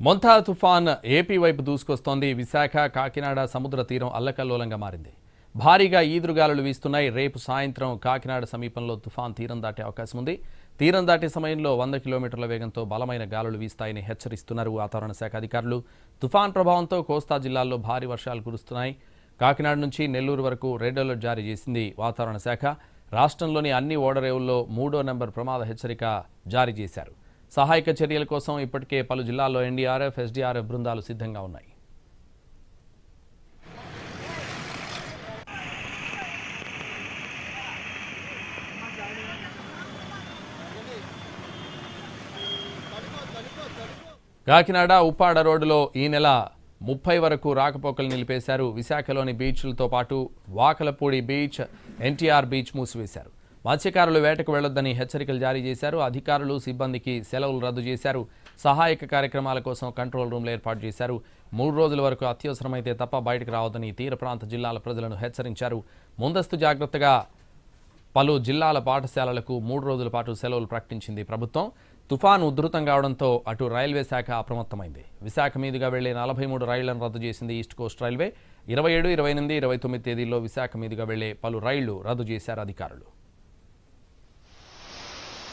మొంతా తుఫాన్ ఏపీ వైపు దూసుకొస్తోంది. విశాఖ, కాకినాడ సముద్ర తీరం అల్లకల్లోలంగా మారింది. భారీగా ఈదురుగాలులు వీస్తున్నాయి. రేపు సాయంత్రం కాకినాడ సమీపంలో తుఫాన్ తీరం దాటే అవకాశం ఉంది. తీరం దాటే సమయంలో 100 కిలోమీటర్ల వేగంతో బలమైన గాలులు వీస్తాయని హెచ్చరిస్తున్నారు వాతావరణ శాఖ అధికారులు. తుఫాన్ ప్రభావంతో కోస్తా జిల్లాల్లో భారీ వర్షాలు కురుస్తున్నాయి. కాకినాడ నుంచి నెల్లూరు వరకు రెడ్ అలర్ట్ జారీ చేసింది వాతావరణ శాఖ. రాష్ట్రంలోని అన్ని ఓడరేవుల్లో 3వ నెంబర్ ప్రమాద హెచ్చరిక జారీ చేశారు. సహాయక చర్యల కోసం ఇప్పటికే పలు జిల్లాల్లో ఎన్డీఆర్ఎఫ్, ఎస్డీఆర్ఎఫ్ బృందాలు సిద్ధంగా ఉన్నాయి. కాకినాడ ఉప్పాడ రోడ్డులో ఈ నెల 30 వరకు రాకపోకలు నిలిపేశారు. విశాఖలోని బీచ్లతో పాటు వాకలపూడి బీచ్, ఎన్టీఆర్ బీచ్ మూసివేశారు. మత్స్యకారులు వేటకు వెళ్లొద్దని హెచ్చరికలు జారీ చేశారు. అధికారులు, సిబ్బందికి సెలవులు రద్దు చేశారు. సహాయక కార్యక్రమాల కోసం కంట్రోల్ రూమ్లు ఏర్పాటు చేశారు. 3 రోజుల వరకు అత్యవసరమైతే తప్ప బయటకు రావద్దని తీర ప్రాంత జిల్లాల ప్రజలను హెచ్చరించారు. ముందస్తు జాగ్రత్తగా పలు జిల్లాల పాఠశాలలకు 3 రోజుల పాటు సెలవులు ప్రకటించింది ప్రభుత్వం. తుఫాను ఉధృతం కావడంతో అటు రైల్వే శాఖ అప్రమత్తమైంది. విశాఖ మీదుగా వెళ్లే 43 రైళ్లను రద్దు చేసింది ఈస్ట్ కోస్ట్ రైల్వే. 27, 28, 29 తేదీల్లో విశాఖ మీదుగా వెళ్లే పలు రైళ్లు రద్దు చేశారు అధికారులు.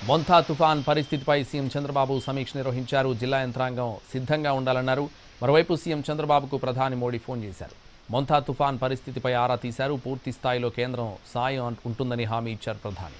మొంతా తుఫాన్ పరిస్థితిపై సీఎం చంద్రబాబు సమీక్ష నిర్వహించారు. జిల్లా యంత్రాంగం సిద్ధంగా ఉండాలన్నారు. మరోవైపు సీఎం చంద్రబాబుకు ప్రధాని మోడీ ఫోన్ చేశారు. మొంతా తుఫాన్ పరిస్థితిపై ఆరా తీశారు. పూర్తి స్థాయిలో కేంద్రం సాయం ఉంటుందని హామీ ఇచ్చారు ప్రధాని.